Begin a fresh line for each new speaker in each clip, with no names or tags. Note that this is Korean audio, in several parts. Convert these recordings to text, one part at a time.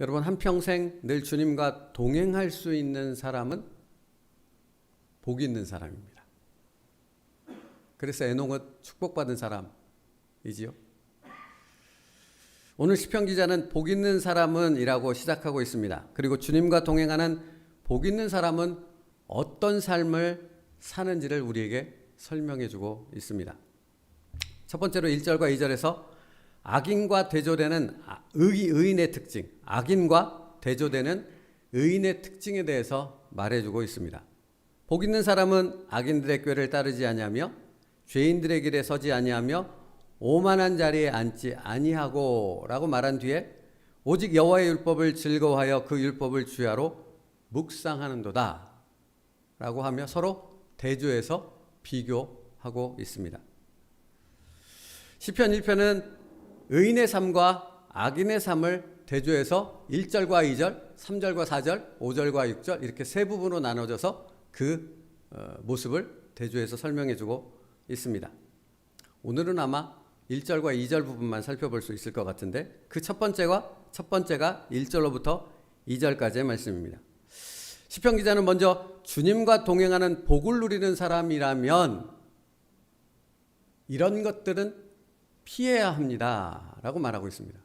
여러분, 한평생 늘 주님과 동행할 수 있는 사람은 복 있는 사람입니다. 그래서 에녹은 축복받은 사람이지요. 오늘 시편 기자는 복 있는 사람은 이라고 시작하고 있습니다. 그리고 주님과 동행하는 복 있는 사람은 어떤 삶을 사는지를 우리에게 설명해 주고 있습니다. 첫 번째로 1절과 2절에서 악인과 대조되는 의인의 특징, 악인과 대조되는 의인의 특징에 대해서 말해주고 있습니다. 복 있는 사람은 악인들의 꾀를 따르지 아니하며 죄인들의 길에 서지 아니하며 오만한 자리에 앉지 아니하고 라고 말한 뒤에 오직 여호와의 율법을 즐거워하여 그 율법을 주야로 묵상하는도다 라고 하며 서로 대조해서 비교하고 있습니다. 시편 1편은 의인의 삶과 악인의 삶을 대조해서 1절과 2절, 3절과 4절, 5절과 6절 이렇게 세 부분으로 나눠져서 그 모습을 대조해서 설명해주고 있습니다. 오늘은 아마 1절과 2절 부분만 살펴볼 수 있을 것 같은데 그 첫 번째가 1절로부터 2절까지의 말씀입니다. 시편 기자는 먼저 주님과 동행하는 복을 누리는 사람이라면 이런 것들은 피해야 합니다 라고 말하고 있습니다.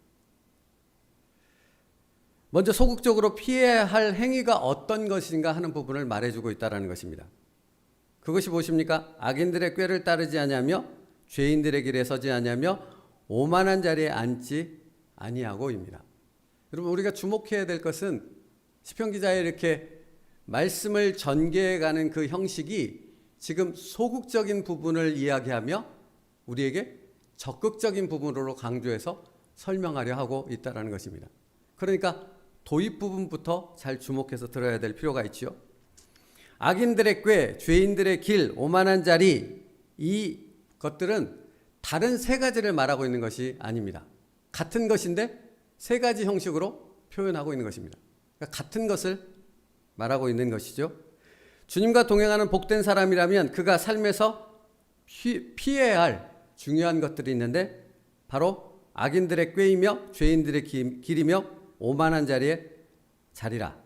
먼저 소극적으로 피해야 할 행위가 어떤 것인가 하는 부분을 말해주고 있다는 것입니다. 그것이 무엇입니까? 악인들의 꾀를 따르지 아니하며 죄인들의 길에 서지 아니하며 오만한 자리에 앉지 아니하고입니다. 여러분, 우리가 주목해야 될 것은 시편 기자의 이렇게 말씀을 전개해가는 그 형식이 지금 소극적인 부분을 이야기하며 우리에게 적극적인 부분으로 강조해서 설명하려 하고 있다는 것입니다. 그러니까 도입 부분부터 잘 주목해서 들어야 될 필요가 있지요. 악인들의 꾀, 죄인들의 길, 오만한 자리, 이 것들은 다른 세 가지를 말하고 있는 것이 아닙니다. 같은 것인데 세 가지 형식으로 표현하고 있는 것입니다. 그러니까 같은 것을 말하고 있는 것이죠. 주님과 동행하는 복된 사람이라면 그가 삶에서 피해야 할 중요한 것들이 있는데 바로 악인들의 꾀이며 죄인들의 길이며 오만한 자리에 자리라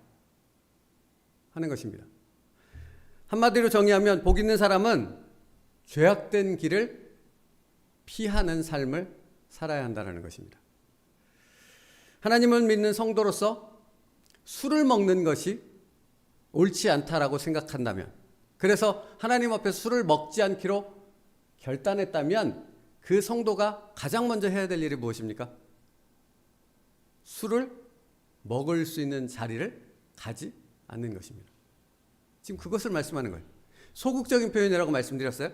하는 것입니다. 한마디로 정의하면 복 있는 사람은 죄악된 길을 피하는 삶을 살아야 한다는 것입니다. 하나님을 믿는 성도로서 술을 먹는 것이 옳지 않다라고 생각한다면, 그래서 하나님 앞에 술을 먹지 않기로 결단했다면 그 성도가 가장 먼저 해야 될 일이 무엇입니까? 술을 먹을 수 있는 자리를 가지 않는 것입니다. 지금 그것을 말씀하는 거예요. 소극적인 표현이라고 말씀드렸어요.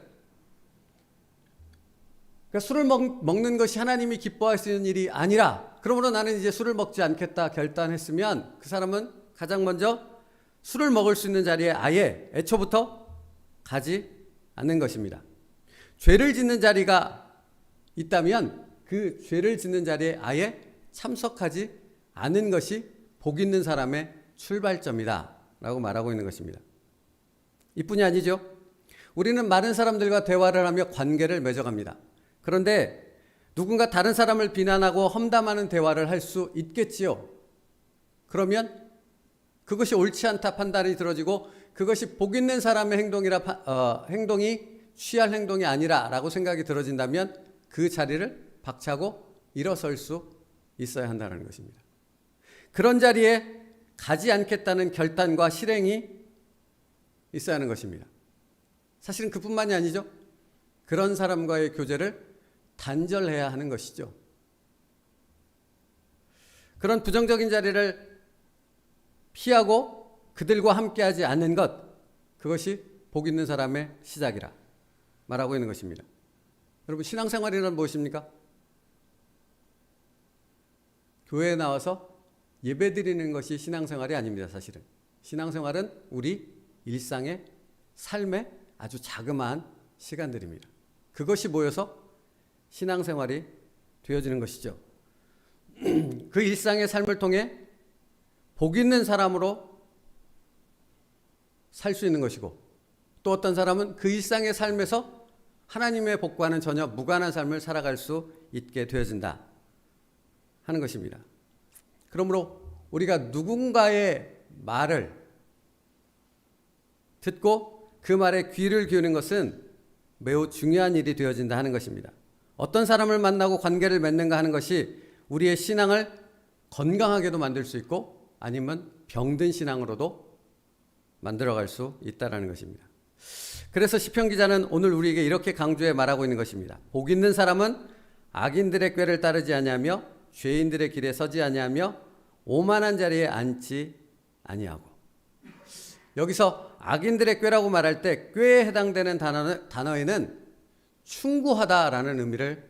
그러니까 술을 먹는 것이 하나님이 기뻐할 수 있는 일이 아니라, 그러므로 나는 이제 술을 먹지 않겠다 결단했으면 그 사람은 가장 먼저 술을 먹을 수 있는 자리에 아예 애초부터 가지 않는 것입니다. 죄를 짓는 자리가 있다면 그 죄를 짓는 자리에 아예 참석하지 않은 것이 복 있는 사람의 출발점이다 라고 말하고 있는 것입니다. 이뿐이 아니죠. 우리는 많은 사람들과 대화를 하며 관계를 맺어갑니다. 그런데 누군가 다른 사람을 비난하고 험담하는 대화를 할 수 있겠지요. 그러면 그것이 옳지 않다 판단이 들어지고 그것이 복 있는 사람의 행동이 취할 행동이 아니라 라고 생각이 들어진다면 그 자리를 박차고 일어설 수 있어야 한다는 것입니다. 그런 자리에 가지 않겠다는 결단과 실행이 있어야 하는 것입니다. 사실은 그뿐만이 아니죠. 그런 사람과의 교제를 단절해야 하는 것이죠. 그런 부정적인 자리를 피하고 그들과 함께하지 않는 것, 그것이 복 있는 사람의 시작이라 말하고 있는 것입니다. 여러분, 신앙생활이란 무엇입니까? 교회에 나와서 예배드리는 것이 신앙생활이 아닙니다. 사실은 신앙생활은 우리 일상의 삶의 아주 자그마한 시간들입니다. 그것이 모여서 신앙생활이 되어지는 것이죠. 그 일상의 삶을 통해 복 있는 사람으로 살 수 있는 것이고, 또 어떤 사람은 그 일상의 삶에서 하나님의 복과는 전혀 무관한 삶을 살아갈 수 있게 되어진다 하는 것입니다. 그러므로 우리가 누군가의 말을 듣고 그 말에 귀를 기울이는 것은 매우 중요한 일이 되어진다 하는 것입니다. 어떤 사람을 만나고 관계를 맺는가 하는 것이 우리의 신앙을 건강하게도 만들 수 있고 아니면 병든 신앙으로도 만들어갈 수 있다는 것입니다. 그래서 시편 기자는 오늘 우리에게 이렇게 강조해 말하고 있는 것입니다. 복 있는 사람은 악인들의 꾀를 따르지 아니하며 죄인들의 길에 서지 아니하며 오만한 자리에 앉지 아니하고. 여기서 악인들의 꾀라고 말할 때 꾀에 해당되는 단어에는 충고하다라는 의미를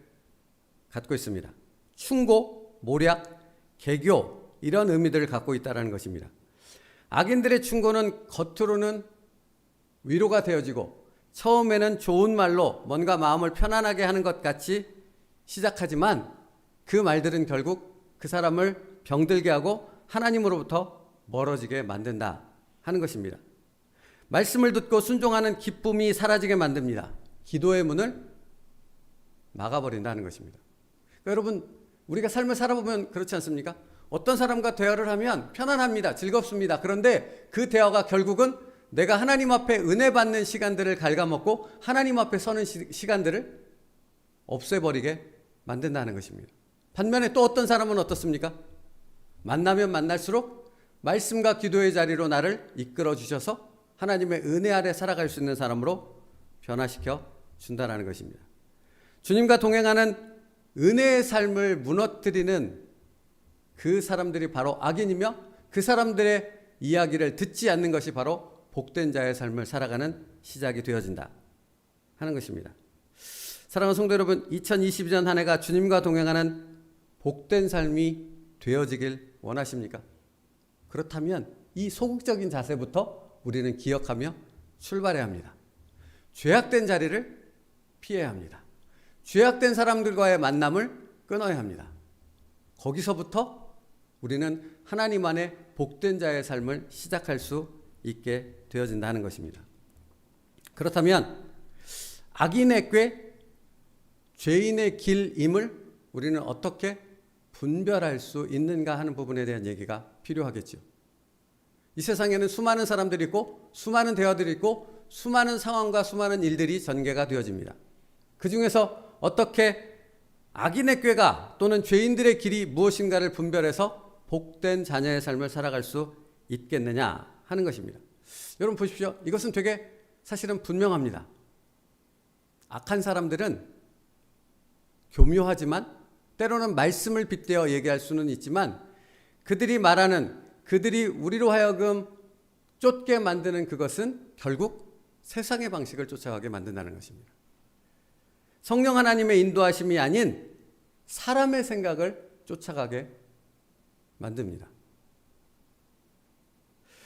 갖고 있습니다. 충고, 모략, 개교 이런 의미들을 갖고 있다는 것입니다. 악인들의 충고는 겉으로는 위로가 되어지고 처음에는 좋은 말로 뭔가 마음을 편안하게 하는 것 같이 시작하지만 그 말들은 결국 그 사람을 병들게 하고 하나님으로부터 멀어지게 만든다 하는 것입니다. 말씀을 듣고 순종하는 기쁨이 사라지게 만듭니다. 기도의 문을 막아버린다는 것입니다. 그러니까 여러분, 우리가 삶을 살아보면 그렇지 않습니까? 어떤 사람과 대화를 하면 편안합니다. 즐겁습니다. 그런데 그 대화가 결국은 내가 하나님 앞에 은혜 받는 시간들을 갉아먹고 하나님 앞에 서는 시간들을 없애버리게 만든다는 것입니다. 반면에 또 어떤 사람은 어떻습니까? 만나면 만날수록 말씀과 기도의 자리로 나를 이끌어 주셔서 하나님의 은혜 아래 살아갈 수 있는 사람으로 변화시켜 준다는 것입니다. 주님과 동행하는 은혜의 삶을 무너뜨리는 그 사람들이 바로 악인이며 그 사람들의 이야기를 듣지 않는 것이 바로 복된 자의 삶을 살아가는 시작이 되어진다 하는 것입니다. 사랑하는 성도 여러분, 2022년 한 해가 주님과 동행하는 복된 삶이 되어지길 원하십니까? 그렇다면 이 소극적인 자세부터 우리는 기억하며 출발해야 합니다. 죄악된 자리를 피해야 합니다. 죄악된 사람들과의 만남을 끊어야 합니다. 거기서부터 우리는 하나님 안에 복된 자의 삶을 시작할 수 있게 되어진다는 것입니다. 그렇다면 악인의 꾀, 죄인의 길임을 우리는 어떻게 분별할 수 있는가 하는 부분에 대한 얘기가 필요하겠죠. 이 세상에는 수많은 사람들이 있고 수많은 대화들이 있고 수많은 상황과 수많은 일들이 전개가 되어집니다. 그 중에서 어떻게 악인의 꾀가 또는 죄인들의 길이 무엇인가를 분별해서 복된 자녀의 삶을 살아갈 수 있겠느냐 하는 것입니다. 여러분 보십시오. 이것은 되게 사실은 분명합니다. 악한 사람들은 교묘하지만 때로는 말씀을 빗대어 얘기할 수는 있지만 그들이 말하는, 그들이 우리로 하여금 쫓게 만드는 그것은 결국 세상의 방식을 쫓아가게 만든다는 것입니다. 성령 하나님의 인도하심이 아닌 사람의 생각을 쫓아가게 만듭니다.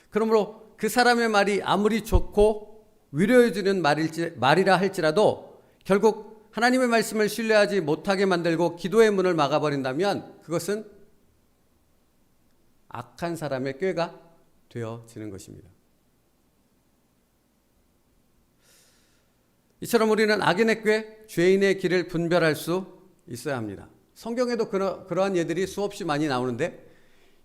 그러므로 그 사람의 말이 아무리 좋고 위로해주는 말이라 할지라도 결국 하나님의 말씀을 신뢰하지 못하게 만들고 기도의 문을 막아버린다면 그것은 악한 사람의 꾀가 되어지는 것입니다. 이처럼 우리는 악인의 꾀, 죄인의 길을 분별할 수 있어야 합니다. 성경에도 그러한 예들이 수없이 많이 나오는데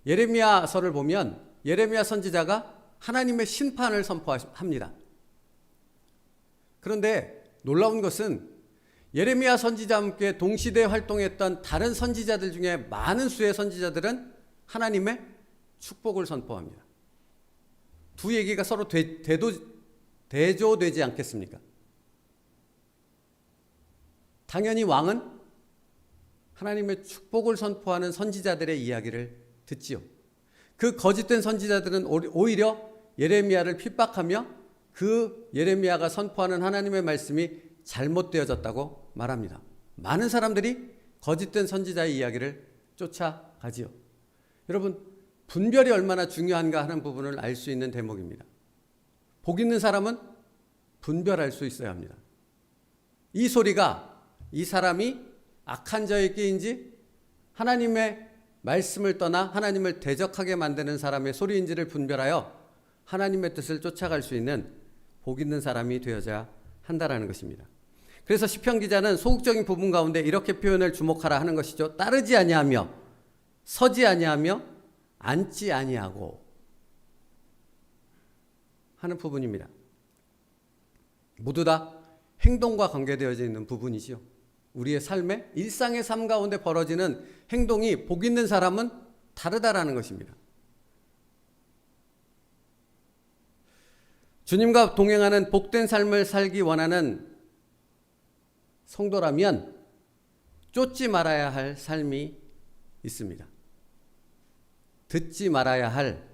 예레미야서를 보면 예레미야 선지자가 하나님의 심판을 선포합니다. 그런데 놀라운 것은 예레미야 선지자와 함께 동시대에 활동했던 다른 선지자들 중에 많은 수의 선지자들은 하나님의 축복을 선포합니다. 두 얘기가 서로 대조되지 않겠습니까? 당연히 왕은 하나님의 축복을 선포하는 선지자들의 이야기를 듣지요. 그 거짓된 선지자들은 오히려 예레미야를 핍박하며 그 예레미야가 선포하는 하나님의 말씀이 잘못되어졌다고 말합니다. 많은 사람들이 거짓된 선지자의 이야기를 쫓아가지요. 여러분, 분별이 얼마나 중요한가 하는 부분을 알 수 있는 대목입니다. 복 있는 사람은 분별할 수 있어야 합니다. 이 소리가 이 사람이 악한 자의 꾀인지 하나님의 말씀을 떠나 하나님을 대적하게 만드는 사람의 소리인지를 분별하여 하나님의 뜻을 쫓아갈 수 있는 복 있는 사람이 되어야 한다는 것입니다. 그래서 시편 기자는 소극적인 부분 가운데 이렇게 표현을 주목하라 하는 것이죠. 따르지 아니하며 서지 아니하며 앉지 아니하고 하는 부분입니다. 모두 다 행동과 관계되어져 있는 부분이지요. 우리의 삶에 일상의 삶 가운데 벌어지는 행동이 복 있는 사람은 다르다라는 것입니다. 주님과 동행하는 복된 삶을 살기 원하는 성도라면 쫓지 말아야 할 삶이 있습니다. 듣지 말아야 할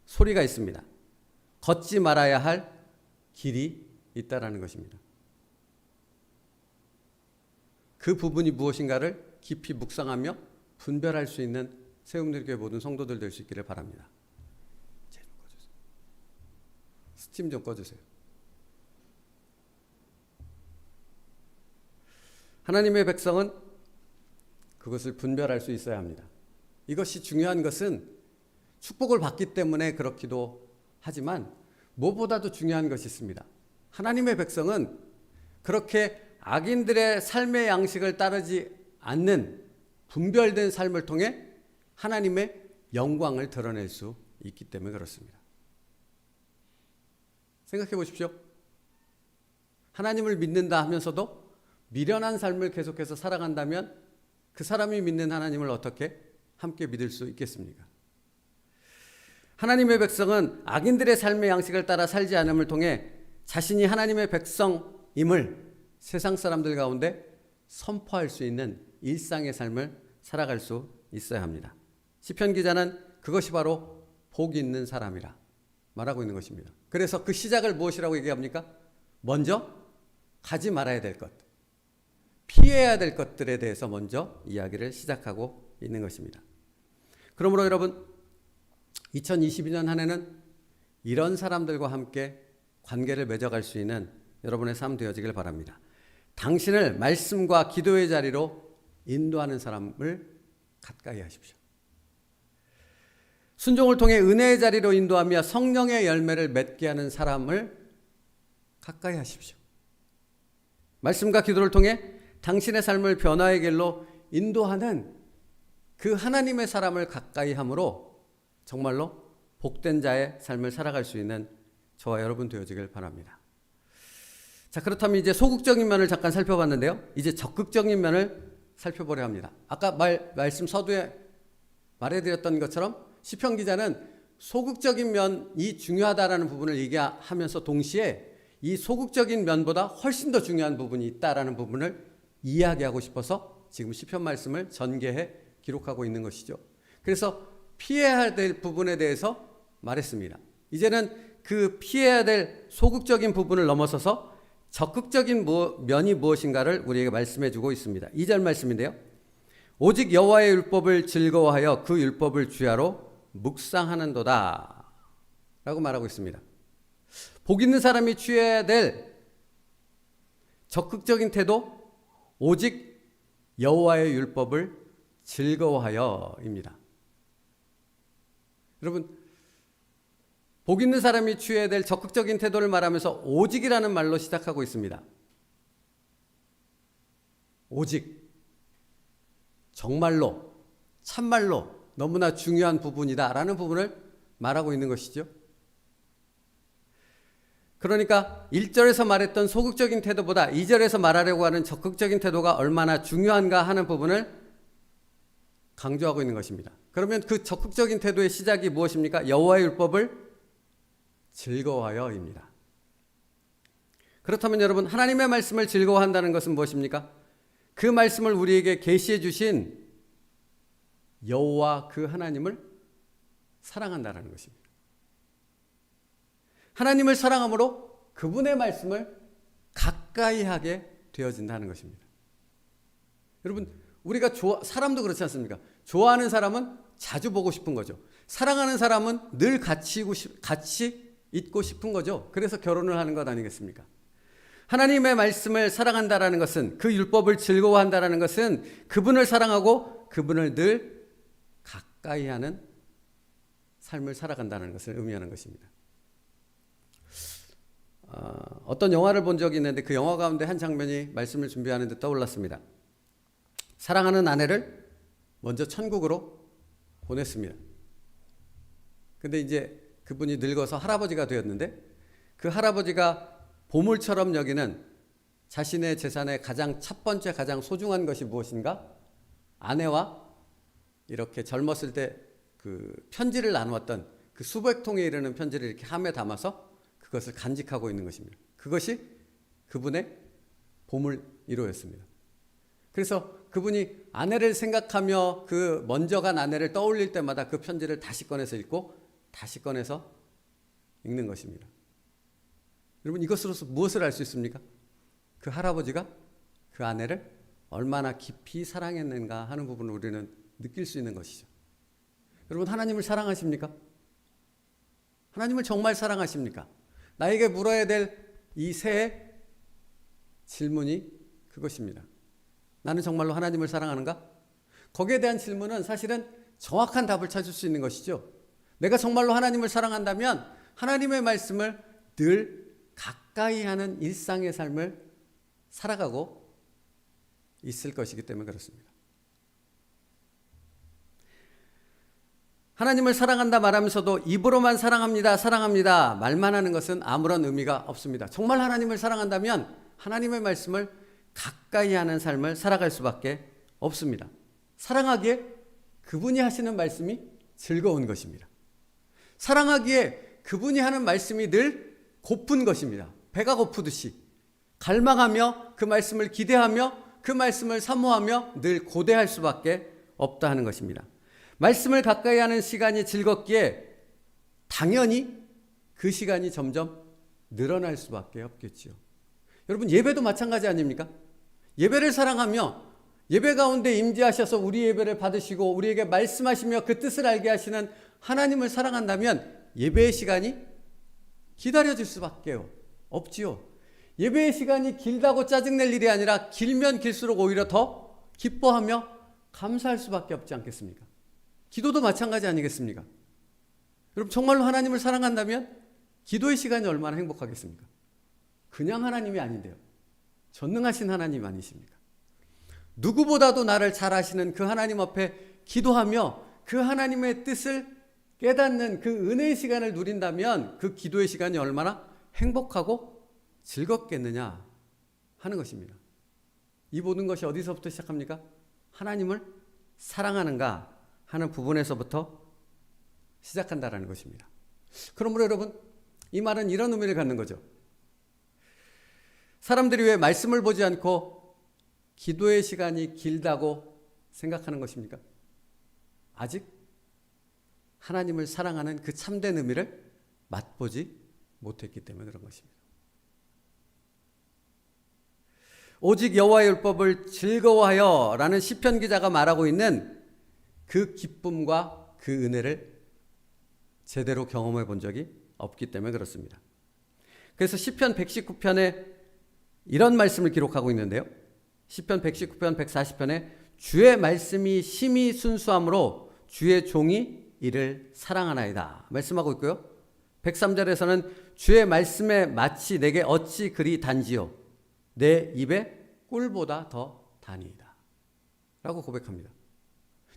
소리가 있습니다. 걷지 말아야 할 길이 있다라는 것입니다. 그 부분이 무엇인가를 깊이 묵상하며 분별할 수 있는 세움들교회 모든 성도들 될 수 있기를 바랍니다. 스팀 좀 꺼주세요. 하나님의 백성은 그것을 분별할 수 있어야 합니다. 이것이 중요한 것은 축복을 받기 때문에 그렇기도 하지만 무엇보다도 중요한 것이 있습니다. 하나님의 백성은 그렇게 악인들의 삶의 양식을 따르지 않는 분별된 삶을 통해 하나님의 영광을 드러낼 수 있기 때문에 그렇습니다. 생각해 보십시오. 하나님을 믿는다 하면서도 미련한 삶을 계속해서 살아간다면 그 사람이 믿는 하나님을 어떻게 함께 믿을 수 있겠습니까? 하나님의 백성은 악인들의 삶의 양식을 따라 살지 않음을 통해 자신이 하나님의 백성임을 세상 사람들 가운데 선포할 수 있는 일상의 삶을 살아갈 수 있어야 합니다. 시편 기자는 그것이 바로 복 있는 사람이라 말하고 있는 것입니다. 그래서 그 시작을 무엇이라고 얘기합니까? 먼저 가지 말아야 될 것, 피해야 될 것들에 대해서 먼저 이야기를 시작하고 있는 것입니다. 그러므로 여러분 2022년 한 해는 이런 사람들과 함께 관계를 맺어갈 수 있는 여러분의 삶 되어지길 바랍니다. 당신을 말씀과 기도의 자리로 인도하는 사람을 가까이 하십시오. 순종을 통해 은혜의 자리로 인도하며 성령의 열매를 맺게 하는 사람을 가까이 하십시오. 말씀과 기도를 통해 당신의 삶을 변화의 길로 인도하는 그 하나님의 사람을 가까이 함으로 정말로 복된 자의 삶을 살아갈 수 있는 저와 여러분 되어지길 바랍니다. 자, 그렇다면 이제 소극적인 면을 잠깐 살펴봤는데요. 이제 적극적인 면을 살펴보려 합니다. 아까 말씀 서두에 말해드렸던 것처럼 시편 기자는 소극적인 면이 중요하다라는 부분을 얘기하면서 동시에 이 소극적인 면보다 훨씬 더 중요한 부분이 있다라는 부분을 이야기하고 싶어서 지금 시편 말씀을 전개해 기록하고 있는 것이죠. 그래서 피해야 될 부분에 대해서 말했습니다. 이제는 그 피해야 될 소극적인 부분을 넘어서서 적극적인 면이 무엇인가를 우리에게 말씀해 주고 있습니다. 2절 말씀인데요. 오직 여호와의 율법을 즐거워하여 그 율법을 주야로 묵상하는도다 라고 말하고 있습니다. 복 있는 사람이 취해야 될 적극적인 태도, 오직 여호와의 율법을 즐거워하여입니다. 여러분, 복 있는 사람이 취해야 될 적극적인 태도를 말하면서 오직이라는 말로 시작하고 있습니다. 오직, 정말로, 참말로 너무나 중요한 부분이다라는 부분을 말하고 있는 것이죠. 그러니까 1절에서 말했던 소극적인 태도보다 2절에서 말하려고 하는 적극적인 태도가 얼마나 중요한가 하는 부분을 강조하고 있는 것입니다. 그러면 그 적극적인 태도의 시작이 무엇입니까? 여호와의 율법을 즐거워하여입니다. 그렇다면 여러분, 하나님의 말씀을 즐거워한다는 것은 무엇입니까? 그 말씀을 우리에게 계시해 주신 여호와 그 하나님을 사랑한다는 것입니다. 하나님을 사랑함으로 그분의 말씀을 가까이 하게 되어진다는 것입니다. 여러분, 우리가 사람도 그렇지 않습니까? 좋아하는 사람은 자주 보고 싶은 거죠. 사랑하는 사람은 늘 같이 있고 싶은 거죠. 그래서 결혼을 하는 것 아니겠습니까? 하나님의 말씀을 사랑한다라는 것은, 그 율법을 즐거워한다라는 것은 그분을 사랑하고 그분을 늘 가까이 하는 삶을 살아간다는 것을 의미하는 것입니다. 어떤 영화를 본 적이 있는데 그 영화 가운데 한 장면이 말씀을 준비하는 데 떠올랐습니다. 사랑하는 아내를 먼저 천국으로 보냈습니다. 근데 이제 그분이 늙어서 할아버지가 되었는데 그 할아버지가 보물처럼 여기는 자신의 재산의 가장 첫 번째 가장 소중한 것이 무엇인가? 아내와 이렇게 젊었을 때 그 편지를 나누었던 그 수백 통에 이르는 편지를 이렇게 함에 담아서 그것을 간직하고 있는 것입니다. 그것이 그분의 보물 1호였습니다. 그래서 그분이 아내를 생각하며 그 먼저 간 아내를 떠올릴 때마다 그 편지를 다시 꺼내서 읽고 다시 꺼내서 읽는 것입니다. 여러분, 이것으로서 무엇을 알 수 있습니까? 그 할아버지가 그 아내를 얼마나 깊이 사랑했는가 하는 부분을 우리는 느낄 수 있는 것이죠. 여러분, 하나님을 사랑하십니까? 하나님을 정말 사랑하십니까? 나에게 물어야 될 이 세 질문이 그것입니다. 나는 정말로 하나님을 사랑하는가? 거기에 대한 질문은 사실은 정확한 답을 찾을 수 있는 것이죠. 내가 정말로 하나님을 사랑한다면 하나님의 말씀을 늘 가까이 하는 일상의 삶을 살아가고 있을 것이기 때문에 그렇습니다. 하나님을 사랑한다 말하면서도 입으로만 사랑합니다, 사랑합니다 말만 하는 것은 아무런 의미가 없습니다. 정말 하나님을 사랑한다면 하나님의 말씀을 가까이 하는 삶을 살아갈 수밖에 없습니다. 사랑하기에 그분이 하시는 말씀이 즐거운 것입니다. 사랑하기에 그분이 하는 말씀이 늘 고픈 것입니다. 배가 고프듯이 갈망하며 그 말씀을 기대하며 그 말씀을 사모하며 늘 고대할 수밖에 없다 하는 것입니다. 말씀을 가까이 하는 시간이 즐겁기에 당연히 그 시간이 점점 늘어날 수밖에 없겠지요. 여러분, 예배도 마찬가지 아닙니까? 예배를 사랑하며 예배 가운데 임재하셔서 우리 예배를 받으시고 우리에게 말씀하시며 그 뜻을 알게 하시는 하나님을 사랑한다면 예배의 시간이 기다려질 수밖에 없지요. 예배의 시간이 길다고 짜증낼 일이 아니라 길면 길수록 오히려 더 기뻐하며 감사할 수밖에 없지 않겠습니까? 기도도 마찬가지 아니겠습니까? 여러분, 정말로 하나님을 사랑한다면 기도의 시간이 얼마나 행복하겠습니까? 그냥 하나님이 아닌데요. 전능하신 하나님 아니십니까? 누구보다도 나를 잘 아시는 그 하나님 앞에 기도하며 그 하나님의 뜻을 깨닫는 그 은혜의 시간을 누린다면 그 기도의 시간이 얼마나 행복하고 즐겁겠느냐 하는 것입니다. 이 모든 것이 어디서부터 시작합니까? 하나님을 사랑하는가 하는 부분에서부터 시작한다라는 것입니다. 그러므로 여러분, 이 말은 이런 의미를 갖는 거죠. 사람들이 왜 말씀을 보지 않고 기도의 시간이 길다고 생각하는 것입니까? 아직 하나님을 사랑하는 그 참된 의미를 맛보지 못했기 때문에 그런 것입니다. 오직 여호와의 율법을 즐거워하여 라는 시편 기자가 말하고 있는 그 기쁨과 그 은혜를 제대로 경험해 본 적이 없기 때문에 그렇습니다. 그래서 시편 119편에 이런 말씀을 기록하고 있는데요. 시편 119편 140편에 주의 말씀이 심히 순수함으로 주의 종이 이를 사랑하나이다 말씀하고 있고요. 103절에서는 주의 말씀에 마치 내게 어찌 그리 단지요 내 입에 꿀보다 더 다니이다 라고 고백합니다.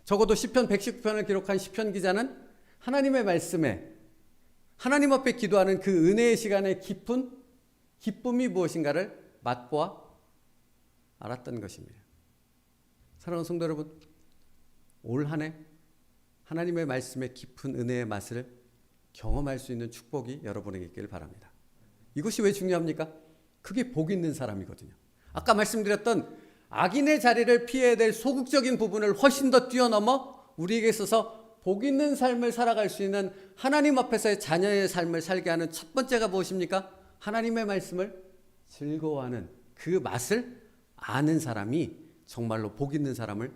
적어도 시편 119편을 기록한 시편 기자는 하나님의 말씀에 하나님 앞에 기도하는 그 은혜의 시간의 깊은 기쁨이 무엇인가를 맛보아 알았던 것입니다. 사랑하는 성도 여러분, 올 한 해 하나님의 말씀의 깊은 은혜의 맛을 경험할 수 있는 축복이 여러분에게 있기를 바랍니다. 이것이 왜 중요합니까? 그게 복 있는 사람이거든요. 아까 말씀드렸던 악인의 자리를 피해야 될 소극적인 부분을 훨씬 더 뛰어넘어 우리에게 있어서 복 있는 삶을 살아갈 수 있는 하나님 앞에서의 자녀의 삶을 살게 하는 첫 번째가 무엇입니까? 하나님의 말씀을 즐거워하는 그 맛을 아는 사람이 정말로 복 있는 삶을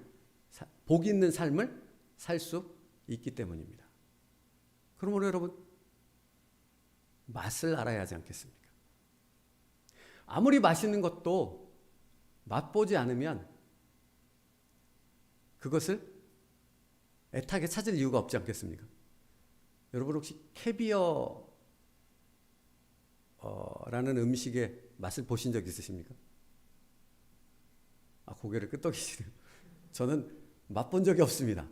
살 수 있기 때문입니다. 그러므로 여러분, 맛을 알아야 하지 않겠습니까? 아무리 맛있는 것도 맛보지 않으면 그것을 애타게 찾을 이유가 없지 않겠습니까? 여러분, 혹시 캐비어라는 음식의 맛을 보신 적 있으십니까? 고개를 끄덕이시네요. 저는 맛본 적이 없습니다.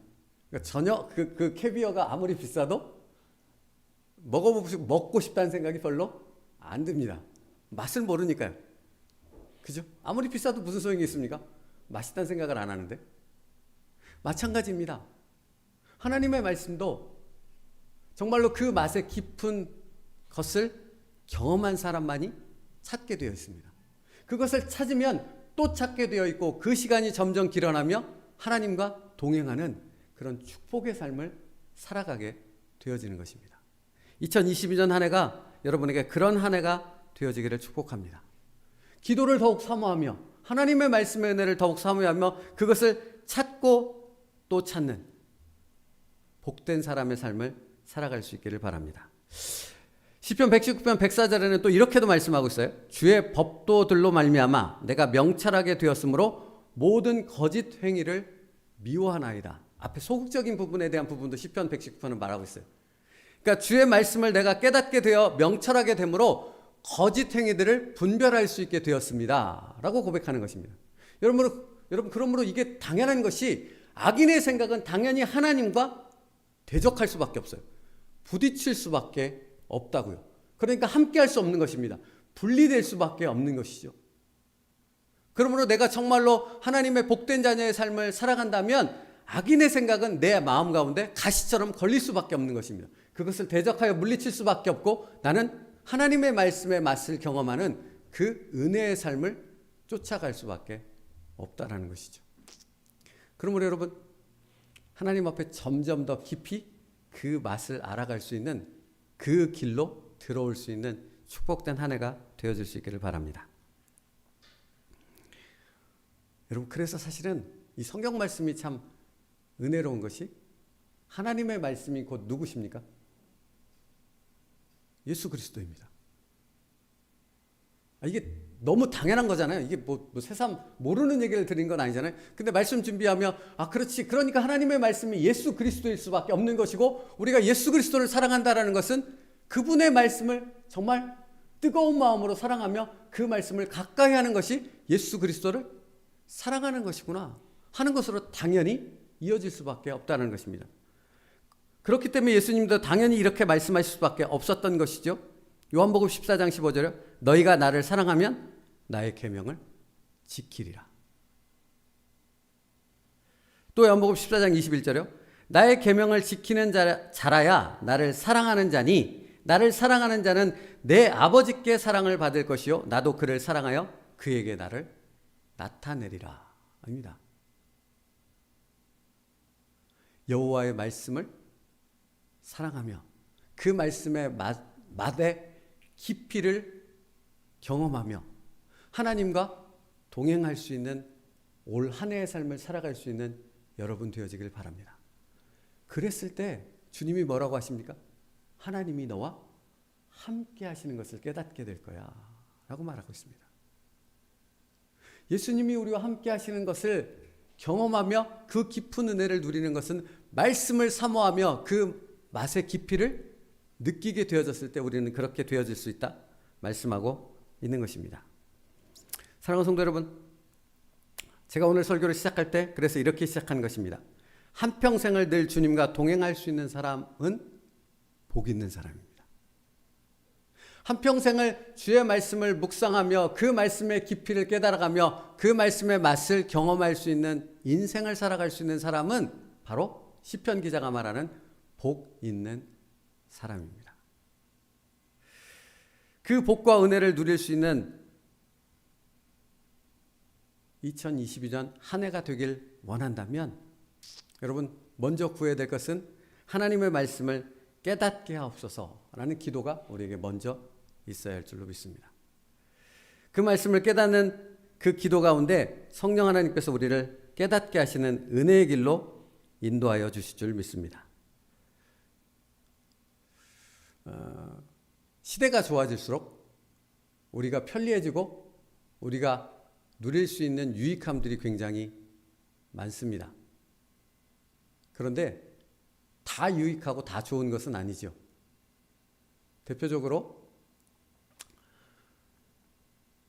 그러니까 전혀 그 캐비어가 아무리 비싸도 먹고 싶다는 생각이 별로 안 듭니다. 맛을 모르니까요. 그죠? 아무리 비싸도 무슨 소용이 있습니까? 맛있다는 생각을 안 하는데. 마찬가지입니다. 하나님의 말씀도 정말로 그 맛의 깊은 것을 경험한 사람만이 찾게 되어 있습니다. 그것을 찾으면 또 찾게 되어 있고 그 시간이 점점 길어나며 하나님과 동행하는 그런 축복의 삶을 살아가게 되어지는 것입니다. 2022년 한 해가 여러분에게 그런 한 해가 되어지기를 축복합니다. 기도를 더욱 사모하며 하나님의 말씀의 은혜를 더욱 사모하며 그것을 찾고 또 찾는 복된 사람의 삶을 살아갈 수 있기를 바랍니다. 시편 119편 104절에는 또 이렇게도 말씀하고 있어요. 주의 법도들로 말미암아 내가 명철하게 되었으므로 모든 거짓 행위를 미워하나이다. 앞에 소극적인 부분에 대한 부분도 시편 119편은 말하고 있어요. 그러니까 주의 말씀을 내가 깨닫게 되어 명철하게 되므로 거짓 행위들을 분별할 수 있게 되었습니다. 라고 고백하는 것입니다. 여러분 그러므로 이게 당연한 것이 악인의 생각은 당연히 하나님과 대적할 수밖에 없어요. 부딪힐 수밖에 없다고요. 그러니까 함께할 수 없는 것입니다. 분리될 수밖에 없는 것이죠. 그러므로 내가 정말로 하나님의 복된 자녀의 삶을 살아간다면 악인의 생각은 내 마음 가운데 가시처럼 걸릴 수밖에 없는 것입니다. 그것을 대적하여 물리칠 수밖에 없고 나는 하나님의 말씀의 맛을 경험하는 그 은혜의 삶을 쫓아갈 수밖에 없다라는 것이죠. 그러므로 여러분 하나님 앞에 점점 더 깊이 그 맛을 알아갈 수 있는 그 길로 들어올 수 있는 축복된 한 해가 되어질 수 있기를 바랍니다. 여러분 그래서 사실은 이 성경 말씀이 참 은혜로운 것이 하나님의 말씀이 곧 누구십니까? 예수 그리스도입니다. 이게 너무 당연한 거잖아요. 이게 뭐 새삼 모르는 얘기를 드린 건 아니잖아요. 근데 말씀 준비하며 그렇지. 그러니까 하나님의 말씀이 예수 그리스도일 수밖에 없는 것이고 우리가 예수 그리스도를 사랑한다라는 것은 그분의 말씀을 정말 뜨거운 마음으로 사랑하며 그 말씀을 가까이 하는 것이 예수 그리스도를 사랑하는 것이구나 하는 것으로 당연히 이어질 수밖에 없다는 것입니다. 그렇기 때문에 예수님도 당연히 이렇게 말씀하실 수밖에 없었던 것이죠. 요한복음 14장 15절에 너희가 나를 사랑하면 나의 계명을 지키리라. 또 요한복음 14장 21절에요. 나의 계명을 지키는 자라야 나를 사랑하는 자니 나를 사랑하는 자는 내 아버지께 사랑을 받을 것이요 나도 그를 사랑하여 그에게 나를 나타내리라. 아닙니다. 여호와의 말씀을 사랑하며 그 말씀의 맛의 깊이를 경험하며 하나님과 동행할 수 있는 올 한 해의 삶을 살아갈 수 있는 여러분 되어지길 바랍니다. 그랬을 때 주님이 뭐라고 하십니까? 하나님이 너와 함께 하시는 것을 깨닫게 될 거야 라고 말하고 있습니다. 예수님이 우리와 함께 하시는 것을 경험하며 그 깊은 은혜를 누리는 것은 말씀을 사모하며 그 맛의 깊이를 느끼게 되어졌을 때 우리는 그렇게 되어질 수 있다 말씀하고 있는 것입니다. 사랑하는 성도 여러분, 제가 오늘 설교를 시작할 때 그래서 이렇게 시작한 것입니다. 한평생을 늘 주님과 동행할 수 있는 사람은 복 있는 사람입니다. 한평생을 주의 말씀을 묵상하며 그 말씀의 깊이를 깨달아가며 그 말씀의 맛을 경험할 수 있는 인생을 살아갈 수 있는 사람은 바로 시편 기자가 말하는 복 있는 사람입니다. 그 복과 은혜를 누릴 수 있는 2022년 한 해가 되길 원한다면 여러분 먼저 구해야 될 것은 하나님의 말씀을 깨닫게 하옵소서라는 기도가 우리에게 먼저 있어야 할 줄로 믿습니다. 그 말씀을 깨닫는 그 기도 가운데 성령 하나님께서 우리를 깨닫게 하시는 은혜의 길로 인도하여 주실 줄 믿습니다. 시대가 좋아질수록 우리가 편리해지고 우리가 누릴 수 있는 유익함들이 굉장히 많습니다. 그런데 다 유익하고 다 좋은 것은 아니죠. 대표적으로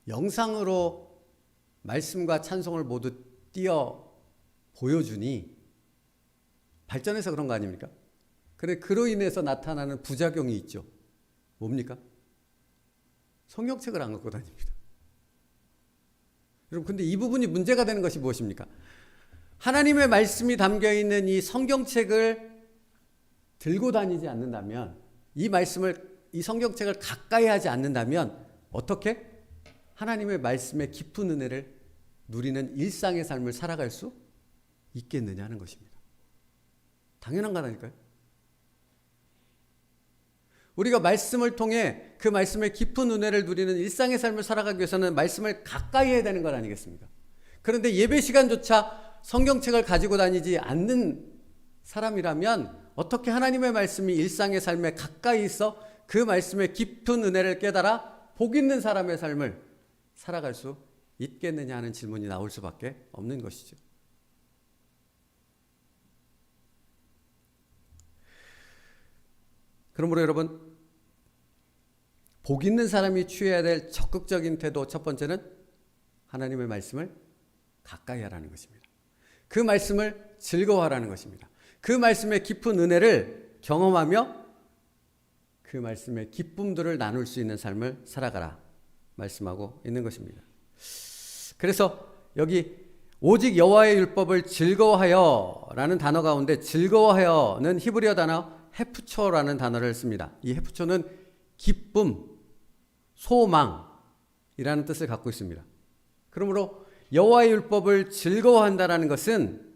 영상으로 말씀과 찬송을 모두 띄어 보여주니 발전해서 그런 거 아닙니까? 그래 그로 인해서 나타나는 부작용이 있죠. 뭡니까? 성경책을 안 갖고 다닙니다. 여러분, 근데 이 부분이 문제가 되는 것이 무엇입니까? 하나님의 말씀이 담겨 있는 이 성경책을 들고 다니지 않는다면, 이 성경책을 가까이 하지 않는다면 어떻게 하나님의 말씀의 깊은 은혜를 누리는 일상의 삶을 살아갈 수 있겠느냐 하는 것입니다. 당연한 거라니까요. 우리가 말씀을 통해 그 말씀의 깊은 은혜를 누리는 일상의 삶을 살아가기 위해서는 말씀을 가까이 해야 되는 것 아니겠습니까? 그런데 예배 시간조차 성경책을 가지고 다니지 않는 사람이라면 어떻게 하나님의 말씀이 일상의 삶에 가까이 있어 그 말씀의 깊은 은혜를 깨달아 복 있는 사람의 삶을 살아갈 수 있겠느냐 하는 질문이 나올 수밖에 없는 것이죠. 그러므로 여러분, 복 있는 사람이 취해야 될 적극적인 태도, 첫 번째는 하나님의 말씀을 가까이 하라는 것입니다. 그 말씀을 즐거워하라는 것입니다. 그 말씀의 깊은 은혜를 경험하며 그 말씀의 기쁨들을 나눌 수 있는 삶을 살아가라 말씀하고 있는 것입니다. 그래서 여기 오직 여호와의 율법을 즐거워하여 라는 단어 가운데 즐거워하여는 히브리어 단어 헤프초라는 단어를 씁니다. 이 헤프초는 기쁨, 소망이라는 뜻을 갖고 있습니다. 그러므로 여호와의 율법을 즐거워한다라는 것은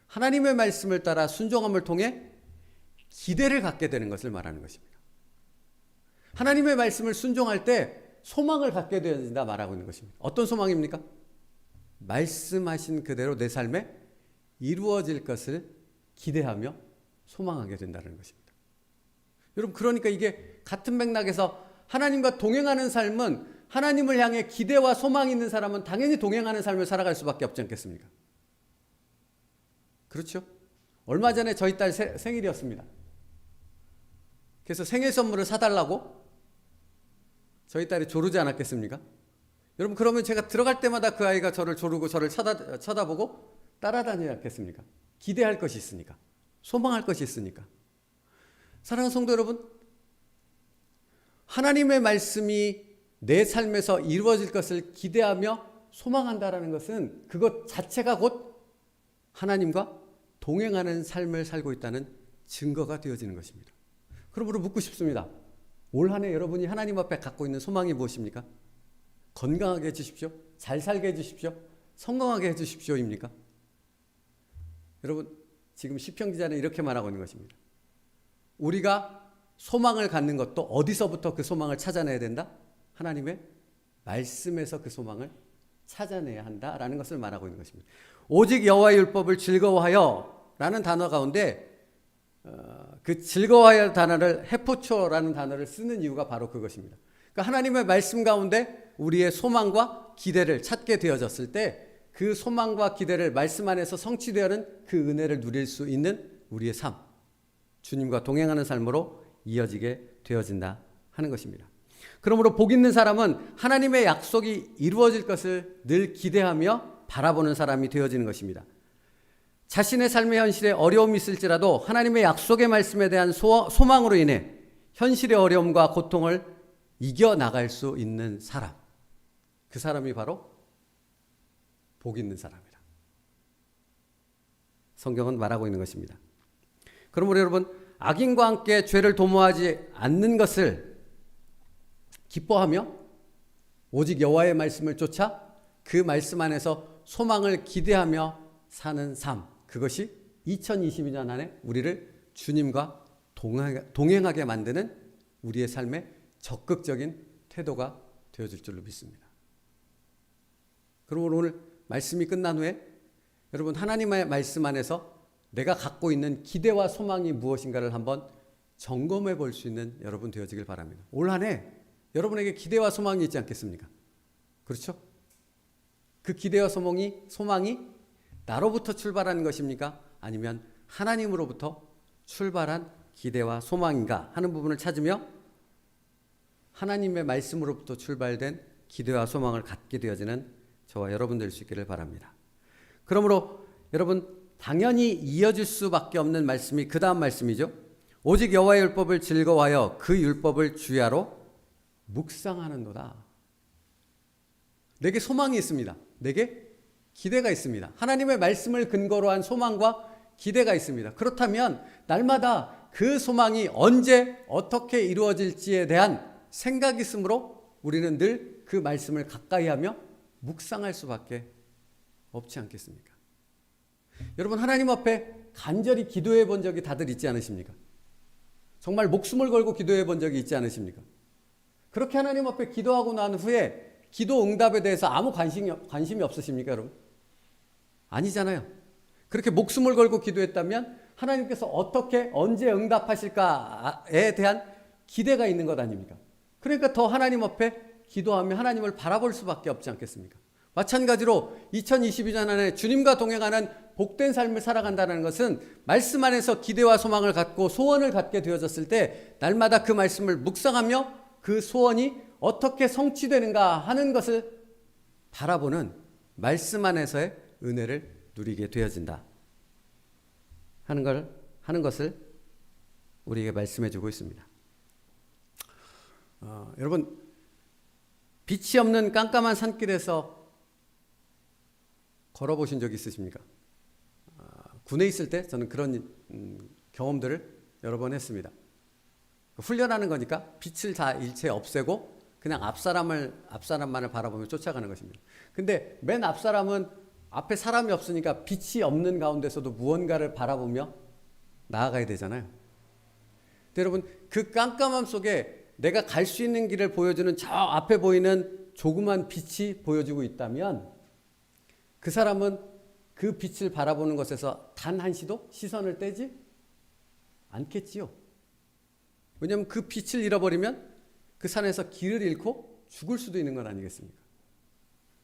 하나님의 말씀을 따라 순종함을 통해 기대를 갖게 되는 것을 말하는 것입니다. 하나님의 말씀을 순종할 때 소망을 갖게 되어진다 말하고 있는 것입니다. 어떤 소망입니까? 말씀하신 그대로 내 삶에 이루어질 것을 기대하며 소망하게 된다는 것입니다. 여러분, 그러니까 이게 같은 맥락에서 하나님과 동행하는 삶은, 하나님을 향해 기대와 소망이 있는 사람은 당연히 동행하는 삶을 살아갈 수밖에 없지 않겠습니까? 그렇죠? 얼마 전에 저희 딸 생일이었습니다. 그래서 생일 선물을 사달라고 저희 딸이 조르지 않았겠습니까? 여러분, 그러면 제가 들어갈 때마다 그 아이가 저를 조르고 저를 쳐다보고 따라다니지 않겠습니까? 기대할 것이 있으니까, 소망할 것이 있으니까. 사랑하는 성도 여러분, 하나님의 말씀이 내 삶에서 이루어질 것을 기대하며 소망한다라는 것은 그것 자체가 곧 하나님과 동행하는 삶을 살고 있다는 증거가 되어지는 것입니다. 그러므로 묻고 싶습니다. 올 한 해 여러분이 하나님 앞에 갖고 있는 소망이 무엇입니까? 건강하게 해주십시오. 잘 살게 해주십시오. 성공하게 해주십시오입니까? 여러분, 지금 시편 기자는 이렇게 말하고 있는 것입니다. 우리가 소망을 갖는 것도 어디서부터 그 소망을 찾아내야 된다? 하나님의 말씀에서 그 소망을 찾아내야 한다라는 것을 말하고 있는 것입니다. 오직 여호와의 율법을 즐거워하여 라는 단어 가운데 그 즐거워하여 단어를 헤포초라는 단어를 쓰는 이유가 바로 그것입니다. 그러니까 하나님의 말씀 가운데 우리의 소망과 기대를 찾게 되어졌을 때 그 소망과 기대를 말씀 안에서 성취되어는 그 은혜를 누릴 수 있는 우리의 삶, 주님과 동행하는 삶으로 이어지게 되어진다 하는 것입니다. 그러므로 복 있는 사람은 하나님의 약속이 이루어질 것을 늘 기대하며 바라보는 사람이 되어지는 것입니다. 자신의 삶의 현실에 어려움이 있을지라도 하나님의 약속의 말씀에 대한 소망으로 인해 현실의 어려움과 고통을 이겨나갈 수 있는 사람, 그 사람이 바로 복 있는 사람이다. 성경은 말하고 있는 것입니다. 그러므로 여러분, 악인과 함께 죄를 도모하지 않는 것을 기뻐하며 오직 여호와의 말씀을 쫓아 그 말씀 안에서 소망을 기대하며 사는 삶, 그것이 2022년 안에 우리를 주님과 동행하게 만드는 우리의 삶의 적극적인 태도가 되어질 줄로 믿습니다. 그러므로 오늘 말씀이 끝난 후에 여러분, 하나님의 말씀 안에서 내가 갖고 있는 기대와 소망이 무엇인가를 한번 점검해 볼 수 있는 여러분 되어지길 바랍니다. 올 한 해 여러분에게 기대와 소망이 있지 않겠습니까? 그렇죠? 그 기대와 소망이 나로부터 출발하는 것입니까? 아니면 하나님으로부터 출발한 기대와 소망인가 하는 부분을 찾으며 하나님의 말씀으로부터 출발된 기대와 소망을 갖게 되어지는 저와 여러분 될 수 있기를 바랍니다. 그러므로 여러분, 당연히 이어질 수밖에 없는 말씀이 그 다음 말씀이죠. 오직 여호와의 율법을 즐거워하여 그 율법을 주야로 묵상하는도다. 내게 소망이 있습니다. 내게 기대가 있습니다. 하나님의 말씀을 근거로 한 소망과 기대가 있습니다. 그렇다면 날마다 그 소망이 언제 어떻게 이루어질지에 대한 생각이 있으므로 우리는 늘 그 말씀을 가까이 하며 묵상할 수밖에 없지 않겠습니까? 여러분, 하나님 앞에 간절히 기도해 본 적이 다들 있지 않으십니까? 정말 목숨을 걸고 기도해 본 적이 있지 않으십니까? 그렇게 하나님 앞에 기도하고 난 후에 기도 응답에 대해서 아무 관심이 없으십니까, 여러분? 아니잖아요. 그렇게 목숨을 걸고 기도했다면 하나님께서 어떻게 언제 응답하실까에 대한 기대가 있는 것 아닙니까? 그러니까 더 하나님 앞에 기도하며 하나님을 바라볼 수밖에 없지 않겠습니까? 마찬가지로 2022년 안에 주님과 동행하는 복된 삶을 살아간다는 것은 말씀 안에서 기대와 소망을 갖고 소원을 갖게 되어졌을 때 날마다 그 말씀을 묵상하며 그 소원이 어떻게 성취되는가 하는 것을 바라보는 말씀 안에서의 은혜를 누리게 되어진다 하는 것을 우리에게 말씀해 주고 있습니다. 여러분, 빛이 없는 깜깜한 산길에서 걸어보신 적 있으십니까? 군에 있을 때 저는 그런 경험들을 여러 번 했습니다. 훈련하는 거니까 빛을 다 일체 없애고 그냥 앞사람만을 바라보며 쫓아가는 것입니다. 근데 맨 앞사람은 앞에 사람이 없으니까 빛이 없는 가운데서도 무언가를 바라보며 나아가야 되잖아요. 근데 여러분, 그 깜깜함 속에 내가 갈 수 있는 길을 보여주는 저 앞에 보이는 조그만 빛이 보여지고 있다면 그 사람은 그 빛을 바라보는 것에서 단 한시도 시선을 떼지 않겠지요. 왜냐하면 그 빛을 잃어버리면 그 산에서 길을 잃고 죽을 수도 있는 건 아니겠습니까?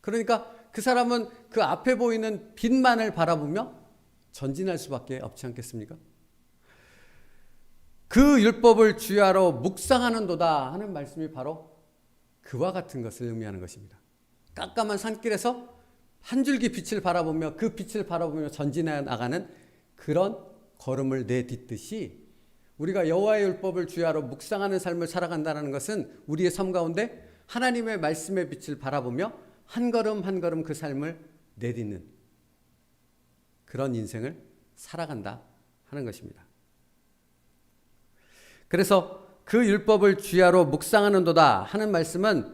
그러니까 그 사람은 그 앞에 보이는 빛만을 바라보며 전진할 수밖에 없지 않겠습니까? 그 율법을 주야로 묵상하는도다 하는 말씀이 바로 그와 같은 것을 의미하는 것입니다. 깜깜한 산길에서 한 줄기 빛을 바라보며 그 빛을 바라보며 전진해 나가는 그런 걸음을 내딛듯이 우리가 여호와의 율법을 주야로 묵상하는 삶을 살아간다는 것은 우리의 삶 가운데 하나님의 말씀의 빛을 바라보며 한 걸음 한 걸음 그 삶을 내딛는 그런 인생을 살아간다 하는 것입니다. 그래서 그 율법을 주야로 묵상하는도다 하는 말씀은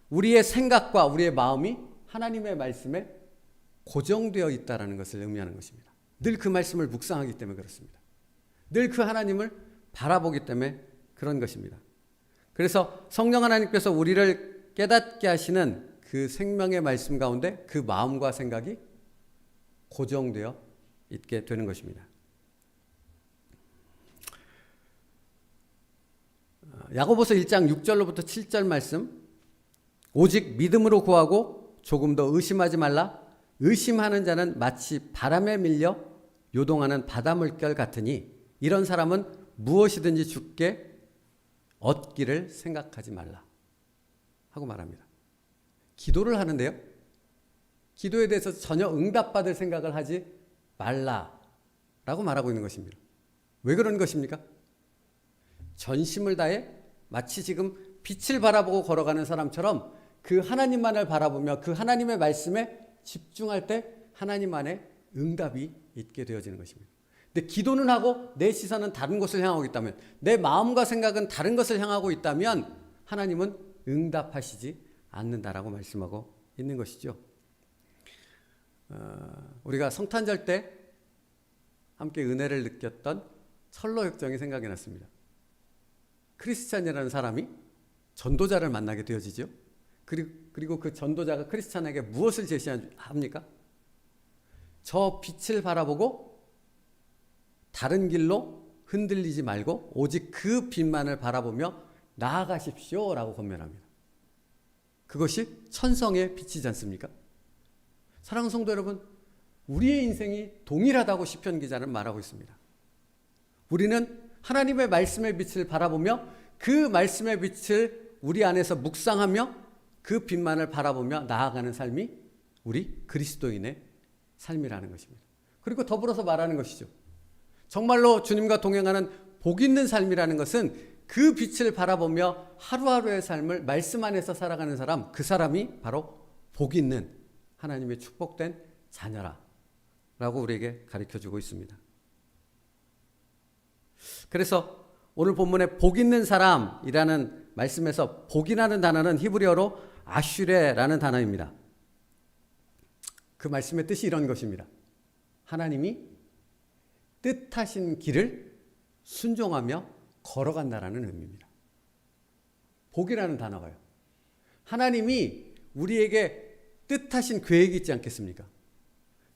우리의 생각과 우리의 마음이 하나님의 말씀에 고정되어 있다는 것을 의미하는 것입니다. 늘 그 말씀을 묵상하기 때문에 그렇습니다. 늘 그 하나님을 바라보기 때문에 그런 것입니다. 그래서 성령 하나님께서 우리를 깨닫게 하시는 그 생명의 말씀 가운데 그 마음과 생각이 고정되어 있게 되는 것입니다. 야고보서 1장 6절로부터 7절 말씀, 오직 믿음으로 구하고 조금 더 의심하지 말라. 의심하는 자는 마치 바람에 밀려 요동하는 바다 물결 같으니 이런 사람은 무엇이든지 주께 얻기를 생각하지 말라 하고 말합니다. 기도를 하는데요, 기도에 대해서 전혀 응답받을 생각을 하지 말라라고 말하고 있는 것입니다. 왜 그런 것입니까? 전심을 다해 마치 지금 빛을 바라보고 걸어가는 사람처럼 그 하나님만을 바라보며 그 하나님의 말씀에 집중할 때 하나님 안에 응답이 있게 되어지는 것입니다. 근데 기도는 하고 내 시선은 다른 곳을 향하고 있다면, 내 마음과 생각은 다른 것을 향하고 있다면 하나님은 응답하시지 않는다라고 말씀하고 있는 것이죠. 우리가 성탄절 때 함께 은혜를 느꼈던 철로 역정이 생각이 났습니다. 크리스찬이라는 사람이 전도자를 만나게 되어지죠. 그리고 그 전도자가 크리스찬에게 무엇을 제시합니까? 저 빛을 바라보고 다른 길로 흔들리지 말고 오직 그 빛만을 바라보며 나아가십시오 라고 권면합니다. 그것이 천성의 빛이지 않습니까? 사랑하는 성도 여러분, 우리의 인생이 동일하다고 시편 기자는 말하고 있습니다. 우리는 하나님의 말씀의 빛을 바라보며 그 말씀의 빛을 우리 안에서 묵상하며 그 빛만을 바라보며 나아가는 삶이 우리 그리스도인의 삶이라는 것입니다. 그리고 더불어서 말하는 것이죠. 정말로 주님과 동행하는 복 있는 삶이라는 것은 그 빛을 바라보며 하루하루의 삶을 말씀 안에서 살아가는 사람, 그 사람이 바로 복 있는 하나님의 축복된 자녀라 라고 우리에게 가르쳐주고 있습니다. 그래서 오늘 본문에 복 있는 사람이라는 말씀에서 복이라는 단어는 히브리어로 아슈레라는 단어입니다. 그 말씀의 뜻이 이런 것입니다. 하나님이 뜻하신 길을 순종하며 걸어간다라는 의미입니다. 복이라는 단어가요. 하나님이 우리에게 뜻하신 계획이 있지 않겠습니까?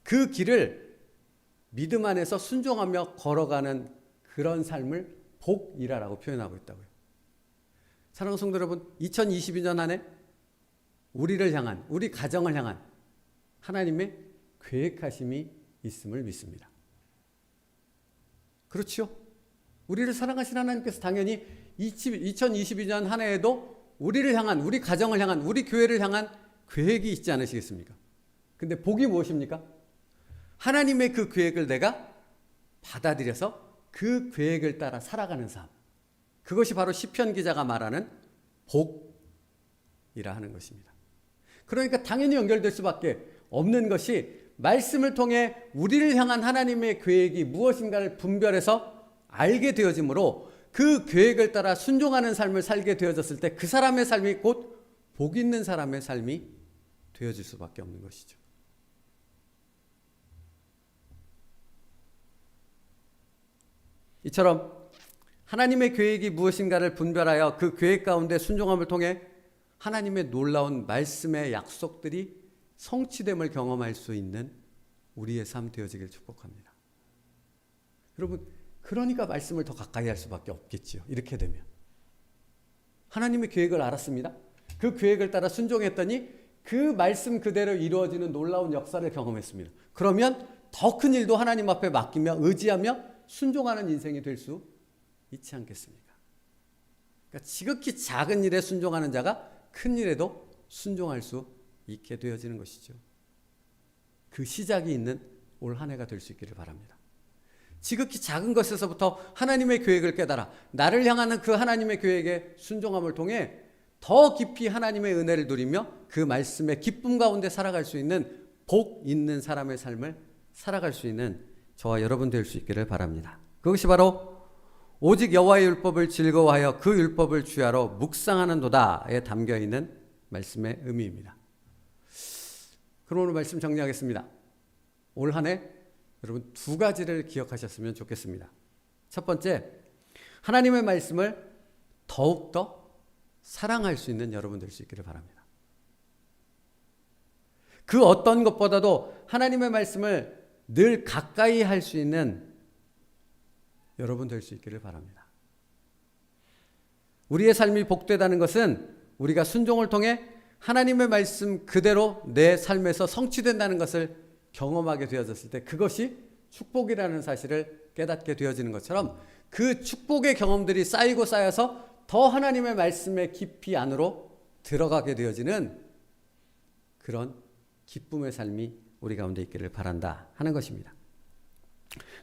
그 길을 믿음 안에서 순종하며 걸어가는 그런 삶을 복이라고 표현하고 있다고요. 사랑하는 성도 여러분, 2022년 안에 우리를 향한, 우리 가정을 향한 하나님의 계획하심이 있음을 믿습니다. 그렇죠? 우리를 사랑하신 하나님께서 당연히 2022년 한 해에도 우리를 향한, 우리 가정을 향한, 우리 교회를 향한 계획이 있지 않으시겠습니까? 근데 복이 무엇입니까? 하나님의 그 계획을 내가 받아들여서 그 계획을 따라 살아가는 삶. 그것이 바로 시편 기자가 말하는 복이라 하는 것입니다. 그러니까 당연히 연결될 수밖에 없는 것이 말씀을 통해 우리를 향한 하나님의 계획이 무엇인가를 분별해서 알게 되어지므로 그 계획을 따라 순종하는 삶을 살게 되어졌을 때 그 사람의 삶이 곧 복 있는 사람의 삶이 되어질 수밖에 없는 것이죠. 이처럼 하나님의 계획이 무엇인가를 분별하여 그 계획 가운데 순종함을 통해 하나님의 놀라운 말씀의 약속들이 성취됨을 경험할 수 있는 우리의 삶 되어지길 축복합니다. 여러분, 그러니까 말씀을 더 가까이 할 수밖에 없겠지요. 이렇게 되면 하나님의 계획을 알았습니다. 그 계획을 따라 순종했더니 그 말씀 그대로 이루어지는 놀라운 역사를 경험했습니다. 그러면 더 큰 일도 하나님 앞에 맡기며 의지하며 순종하는 인생이 될 수 있지 않겠습니까? 그러니까 지극히 작은 일에 순종하는 자가 큰 일에도 순종할 수 있게 되어지는 것이죠. 그 시작이 있는 올 한 해가 될 수 있기를 바랍니다. 지극히 작은 것에서부터 하나님의 계획을 깨달아 나를 향하는 그 하나님의 계획에 순종함을 통해 더 깊이 하나님의 은혜를 누리며 그 말씀의 기쁨 가운데 살아갈 수 있는 복 있는 사람의 삶을 살아갈 수 있는 저와 여러분 될 수 있기를 바랍니다. 그것이 바로 오직 여호와의 율법을 즐거워하여 그 율법을 주야로 묵상하는 도다에 담겨있는 말씀의 의미입니다. 그럼 오늘 말씀 정리하겠습니다. 올 한 해 여러분 두 가지를 기억하셨으면 좋겠습니다. 첫 번째, 하나님의 말씀을 더욱더 사랑할 수 있는 여러분 될 수 있기를 바랍니다. 그 어떤 것보다도 하나님의 말씀을 늘 가까이 할 수 있는 여러분 될 수 있기를 바랍니다. 우리의 삶이 복되다는 것은 우리가 순종을 통해 하나님의 말씀 그대로 내 삶에서 성취된다는 것을 경험하게 되어졌을 때 그것이 축복이라는 사실을 깨닫게 되어지는 것처럼 그 축복의 경험들이 쌓이고 쌓여서 더 하나님의 말씀의 깊이 안으로 들어가게 되어지는 그런 기쁨의 삶이 우리 가운데 있기를 바란다 하는 것입니다.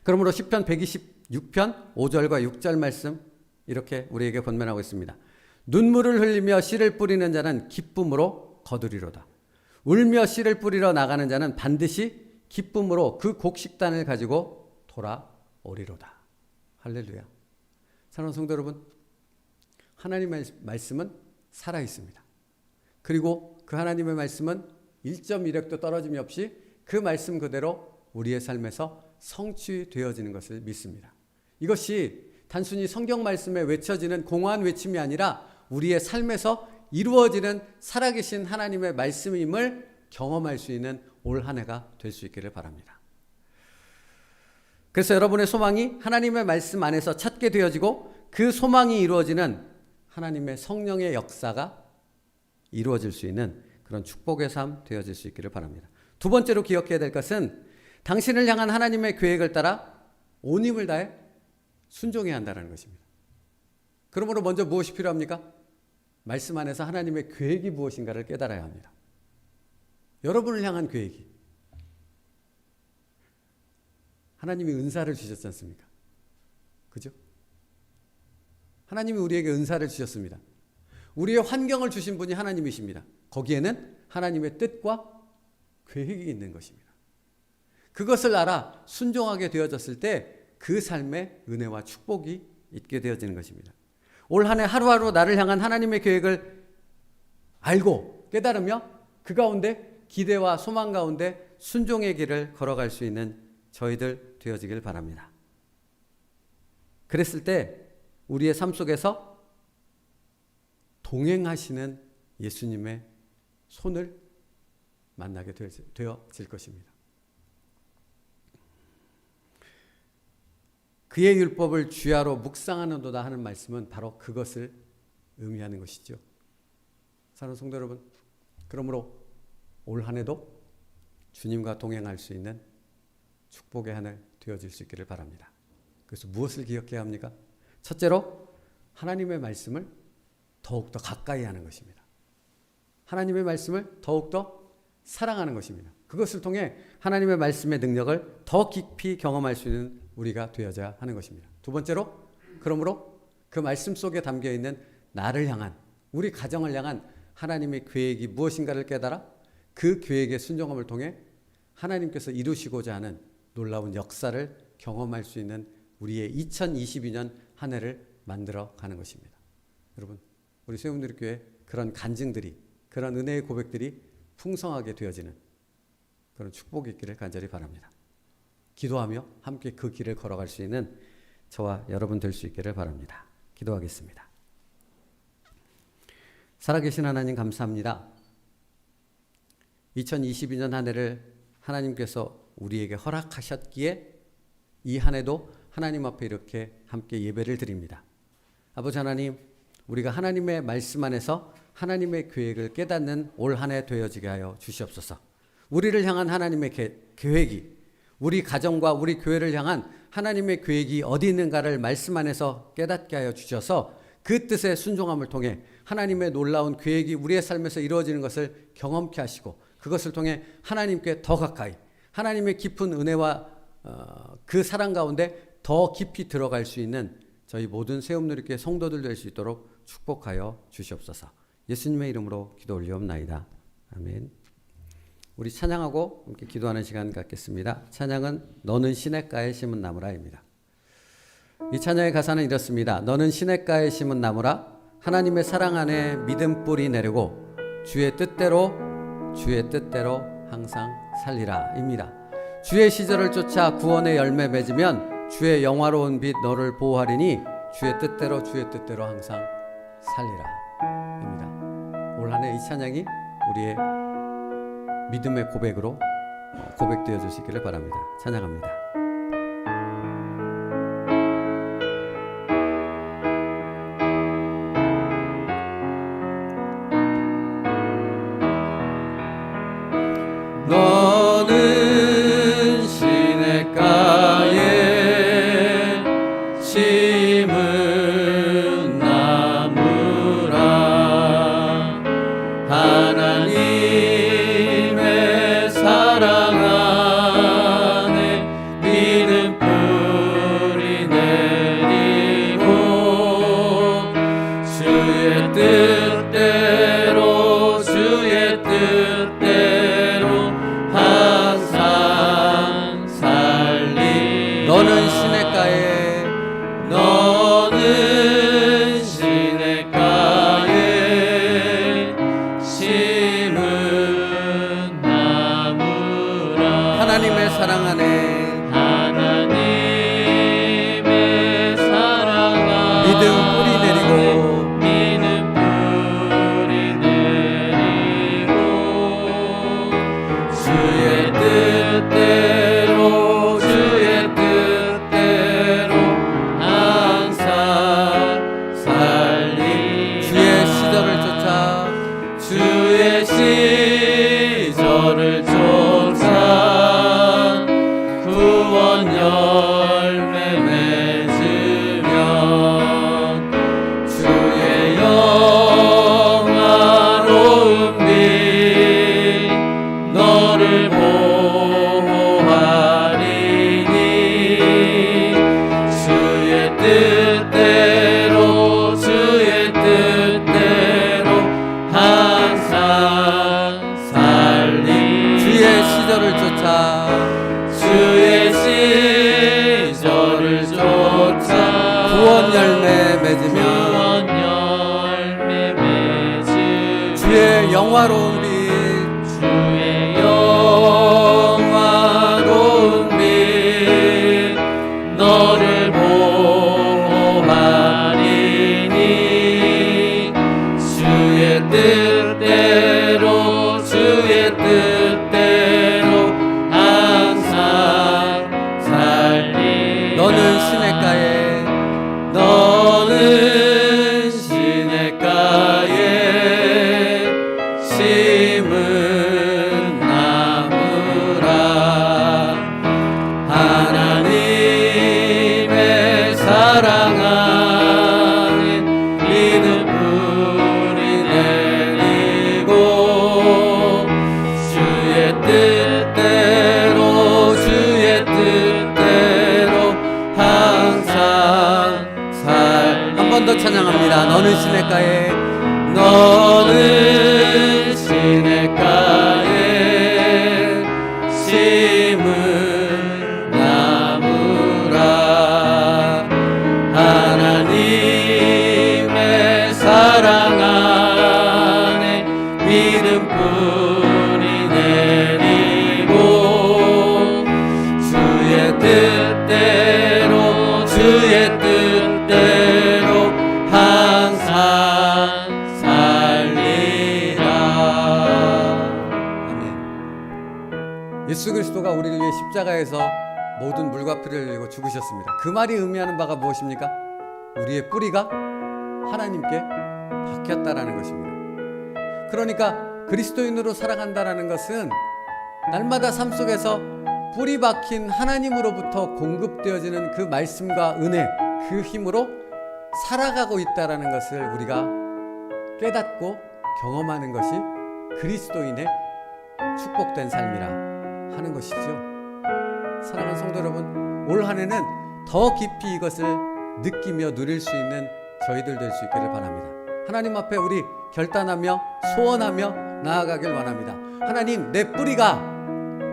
그러므로 시편 126편 5절과 6절 말씀 이렇게 우리에게 권면하고 있습니다. 눈물을 흘리며 씨를 뿌리는 자는 기쁨으로 거두리로다. 울며 씨를 뿌리러 나가는 자는 반드시 기쁨으로 그 곡식단을 가지고 돌아오리로다. 할렐루야. 사랑하는 성도 여러분, 하나님의 말씀은 살아있습니다. 그리고 그 하나님의 말씀은 1.1획도 떨어짐이 없이 그 말씀 그대로 우리의 삶에서 성취되어지는 것을 믿습니다. 이것이 단순히 성경 말씀에 외쳐지는 공허한 외침이 아니라 우리의 삶에서 이루어지는 살아계신 하나님의 말씀임을 경험할 수 있는 올 한 해가 될 수 있기를 바랍니다. 그래서 여러분의 소망이 하나님의 말씀 안에서 찾게 되어지고 그 소망이 이루어지는 하나님의 성령의 역사가 이루어질 수 있는 그런 축복의 삶 되어질 수 있기를 바랍니다. 두 번째로 기억해야 될 것은 당신을 향한 하나님의 계획을 따라 온 힘을 다해 순종해야 한다는 것입니다. 그러므로 먼저 무엇이 필요합니까? 말씀 안에서 하나님의 계획이 무엇인가를 깨달아야 합니다. 여러분을 향한 계획이. 하나님이 은사를 주셨지 않습니까? 그죠? 하나님이 우리에게 은사를 주셨습니다. 우리의 환경을 주신 분이 하나님이십니다. 거기에는 하나님의 뜻과 계획이 있는 것입니다. 그것을 알아 순종하게 되어졌을 때 그 삶에 은혜와 축복이 있게 되어지는 것입니다. 올 한 해 하루하루 나를 향한 하나님의 계획을 알고 깨달으며 그 가운데 기대와 소망 가운데 순종의 길을 걸어갈 수 있는 저희들 되어지길 바랍니다. 그랬을 때 우리의 삶 속에서 동행하시는 예수님의 손을 만나게 되어질 것입니다. 그의 율법을 주야로 묵상하는도다 하는 말씀은 바로 그것을 의미하는 것이죠. 사랑하는 성도 여러분, 그러므로 올 한 해도 주님과 동행할 수 있는 축복의 한 해 되어질 수 있기를 바랍니다. 그래서 무엇을 기억해야 합니까? 첫째로 하나님의 말씀을 더욱더 가까이 하는 것입니다. 하나님의 말씀을 더욱더 사랑하는 것입니다. 그것을 통해 하나님의 말씀의 능력을 더 깊이 경험할 수 있는 우리가 되어져야 하는 것입니다. 두 번째로, 그러므로 그 말씀 속에 담겨 있는 나를 향한, 우리 가정을 향한 하나님의 계획이 무엇인가를 깨달아 그 계획의 순종함을 통해 하나님께서 이루시고자 하는 놀라운 역사를 경험할 수 있는 우리의 2022년 한 해를 만들어 가는 것입니다. 여러분, 우리 세움누리교회 그런 간증들이, 그런 은혜의 고백들이 풍성하게 되어지는 그런 축복이 있기를 간절히 바랍니다. 기도하며 함께 그 길을 걸어갈 수 있는 저와 여러분 될 수 있기를 바랍니다. 기도하겠습니다. 살아계신 하나님 감사합니다. 2022년 한 해를 하나님께서 우리에게 허락하셨기에 이 한 해도 하나님 앞에 이렇게 함께 예배를 드립니다. 아버지 하나님, 우리가 하나님의 말씀 안에서 하나님의 계획을 깨닫는 올 한 해 되어지게 하여 주시옵소서. 우리를 향한 하나님의 계획이, 우리 가정과 우리 교회를 향한 하나님의 계획이 어디 있는가를 말씀 안에서 깨닫게 하여 주셔서 그 뜻에 순종함을 통해 하나님의 놀라운 계획이 우리의 삶에서 이루어지는 것을 경험케 하시고 그것을 통해 하나님께 더 가까이, 하나님의 깊은 은혜와 그 사랑 가운데 더 깊이 들어갈 수 있는 저희 모든 세움누리교회 성도들 될 수 있도록 축복하여 주시옵소서. 예수님의 이름으로 기도 올리옵나이다. 아멘. 우리 찬양하고 함께 기도하는 시간 갖겠습니다. 찬양은 너는 시냇가에 심은 나무라입니다. 이 찬양의 가사는 이렇습니다. 너는 시냇가에 심은 나무라, 하나님의 사랑 안에 믿음 뿌리 내리고 주의 뜻대로 항상 살리라 입니다. 주의 시절을 쫓아 구원의 열매 맺으면 주의 영화로운 빛 너를 보호하리니 주의 뜻대로 항상 살리라 입니다. 올 한 해 이 찬양이 우리의 믿음의 고백으로 고백되어 주시기를 바랍니다. 찬양합니다. 너는 시냇가에 심은 나무라, 하나님의 사랑 안에 믿음 뿌리 내리고 주의 뜻대로 항상 살리. 너는 시냇가에 심은 나무라, 하나님의 사랑 안에 믿음 뿌리 내리고 주의 뜻대로 항상 살리. 주의 시절을 쫓아 구원 열매 맺으면 주의 맺으며
열매 맺으며
주의 영화로운 빛
주의 영화로운 빛 너를 보호하리니 주의 뜻대로 주의 뜻대로 항상 살리
너는 시냇가에
너는 시냇가에 심은 나무라 하나님의 사랑하는 믿음 뿌리 내리고 주의 뜻대로 주의 뜻대로 항상
한 번 더 찬양합니다. 너는 시냇가에
너는 시냇가에 심은 나무라 하나님의 사랑 안에 믿음 뿌리 내리고 주의 뜻대로 주의 뜻대로 항상 살리라.
아멘. 예수 그리스도가 우리를 위해 십자가에서 모든 물과 피를 흘리고 죽으셨습니다. 그 말이 의미하는 바가 무엇입니까? 우리의 뿌리가 하나님께 박혔다라는 것입니다. 그러니까 그리스도인으로 살아간다라는 것은 날마다 삶 속에서 뿌리 박힌 하나님으로부터 공급되어지는 그 말씀과 은혜, 그 힘으로 살아가고 있다라는 것을 우리가 깨닫고 경험하는 것이 그리스도인의 축복된 삶이라 하는 것이죠. 사랑하는 성도 여러분, 올 한 해는 더 깊이 이것을 느끼며 누릴 수 있는 저희들 될 수 있기를 바랍니다. 하나님 앞에 우리 결단하며 소원하며 나아가길 원합니다. 하나님, 내 뿌리가,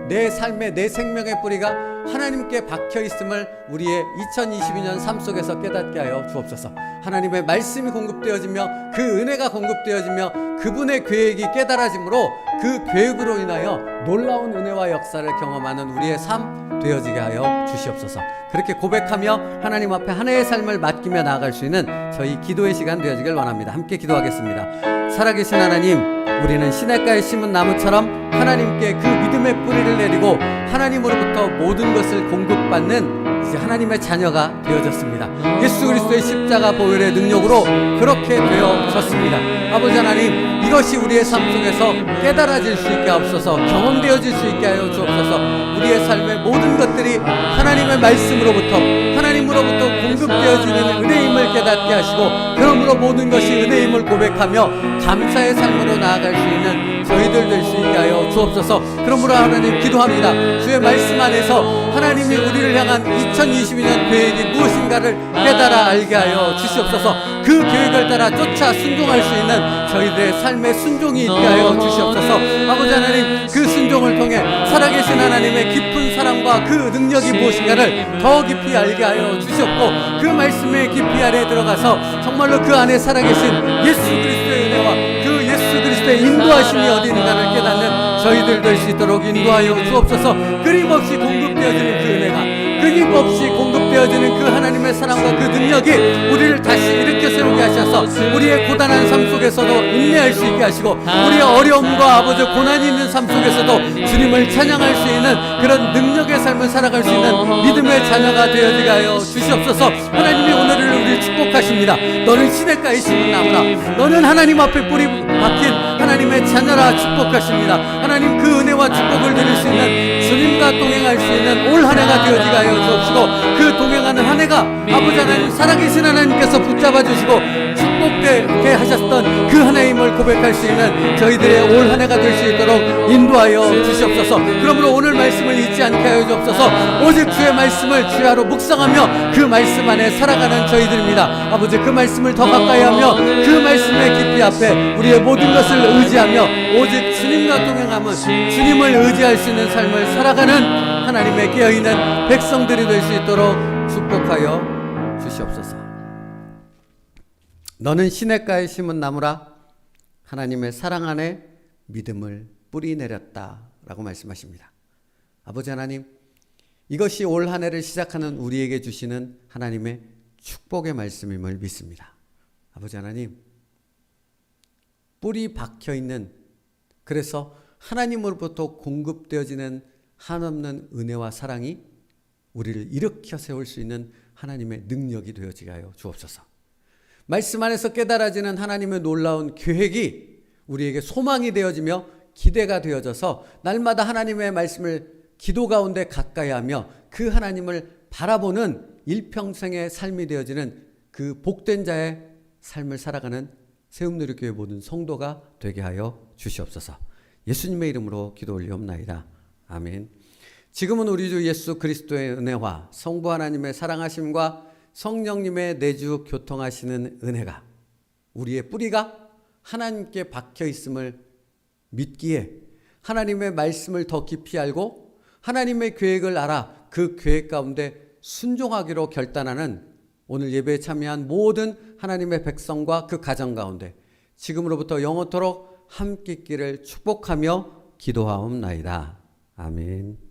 내 삶의, 내 생명의 뿌리가 하나님께 박혀 있음을 우리의 2022년 삶 속에서 깨닫게 하여 주옵소서. 하나님의 말씀이 공급되어지며 그 은혜가 공급되어지며 그분의 계획이 깨달아짐으로 그 계획으로 인하여 놀라운 은혜와 역사를 경험하는 우리의 삶 되어지게 하여 주시옵소서. 그렇게 고백하며 하나님 앞에 한 해의 삶을 맡기며 나아갈 수 있는 저희 기도의 시간 되어지길 원합니다. 함께 기도하겠습니다. 살아계신 하나님, 우리는 시냇가에 심은 나무처럼 하나님께 그 믿음의 뿌리를 내리고 하나님으로부터 모든 것을 공급받는 이제 하나님의 자녀가 되어졌습니다. 예수 그리스도의 십자가 보혈의 능력으로 그렇게 되어졌습니다. 아버지 하나님, 이것이 우리의 삶 속에서 깨달아질 수 있게 하옵소서. 경험되어질 수 있게 하여 주옵소서. 우리의 삶의 모든 것들이 하나님의 말씀으로부터 하나님으로부터 공급되어지는 은혜임을 깨닫게 하시고, 그러므로 모든 것이 은혜임을 고백하며 감사의 삶으로 나아갈 수 있는 저희들 될 수 있게 하여 주옵소서. 그러므로 하나님 기도합니다. 주의 말씀 안에서 하나님이 우리를 향한 2022년 계획이 무엇인가를 깨달아 알게 하여 주시옵소서. 그 계획을 따라 쫓아 순종할 수 있는 저희들의 삶의 순종이 있게 하여 주시옵소서. 아버지 하나님, 그 순종을 통해 살아계신 하나님의 깊은 사랑과 그 능력이 무엇인가를 더 깊이 알게 하여 주시옵고, 그 말씀의 깊이 안에 들어가서 정말로 그 안에 살아계신 예수 그리스도의 은혜와 그 예수 그리스도의 인도하심이 어디 있는가를 깨닫는 저희들 될 수 있도록 인도하여 주옵소서. 끊임없이 공급되어지는 그 은혜가, 끊임없이 공급되어지는 그 하나님의 사랑과 그 능력이 우리를 다시 일으켜 세우게 하셔서 우리의 고단한 삶 속에서도 인내할 수 있게 하시고, 우리의 어려움과 아버지 고난이 있는 삶 속에서도 주님을 찬양할 수 있는 그런 능력의 삶을 살아갈 수 있는 믿음의 자녀가 되어지게 하여 주시옵소서. 하나님이 오늘을 우리를 축복하십니다. 너는 시냇가에 심은 나무라, 너는 하나님 앞에 뿌리 박힌 하나님의 자녀라 축복하십니다. 하나님, 그 은혜와 축복을 누릴 수 있는 주님과 동행할 수 있는 올 한 해가 되어지게 하여 주옵시고, 그 동행하는 한 해가 아버지 하나님, 살아계신 하나님께서 붙잡아 주시고 축복되게 하셨던 그 하나님을 고백할 수 있는 저희들의 올 한 해가 될 수 있도록 인도하여 주시옵소서. 그러므로 오늘 말씀을 잊지 않게 하여 주옵소서. 오직 주의 말씀을 주야로 묵상하며 그 말씀 안에 살아가는 저희들입니다. 아버지, 그 말씀을 더 가까이 하며 그 말씀의 깊이 앞에 우리의 모든 것을 의지하며 오직 주님과 동행하면 주님을 의지할 수 있는 삶을 살아가는 하나님의 깨어있는 백성들이 될 수 있도록 축복하여 주시옵소서. 너는 시냇가에 심은 나무라 하나님의 사랑 안에 믿음을 뿌리 내렸다 라고 말씀하십니다. 아버지 하나님, 이것이 올 한 해를 시작하는 우리에게 주시는 하나님의 축복의 말씀임을 믿습니다. 아버지 하나님, 뿌리 박혀있는, 그래서 하나님으로부터 공급되어지는 한없는 은혜와 사랑이 우리를 일으켜 세울 수 있는 하나님의 능력이 되어지게 하여 주옵소서. 말씀 안에서 깨달아지는 하나님의 놀라운 계획이 우리에게 소망이 되어지며 기대가 되어져서 날마다 하나님의 말씀을 기도 가운데 가까이 하며 그 하나님을 바라보는 일평생의 삶이 되어지는 그 복된 자의 삶을 살아가는 세움누리교회 모든 성도가 되게 하여 주시옵소서. 예수님의 이름으로 기도 올리옵나이다. 아멘. 지금은 우리 주 예수 그리스도의 은혜와 성부 하나님의 사랑하심과 성령님의 내주 교통하시는 은혜가, 우리의 뿌리가 하나님께 박혀 있음을 믿기에 하나님의 말씀을 더 깊이 알고 하나님의 계획을 알아 그 계획 가운데 순종하기로 결단하는 오늘 예배에 참여한 모든 하나님의 백성과 그 가정 가운데 지금으로부터 영원토록 함께 있기를 축복하며 기도하옵나이다. 아멘.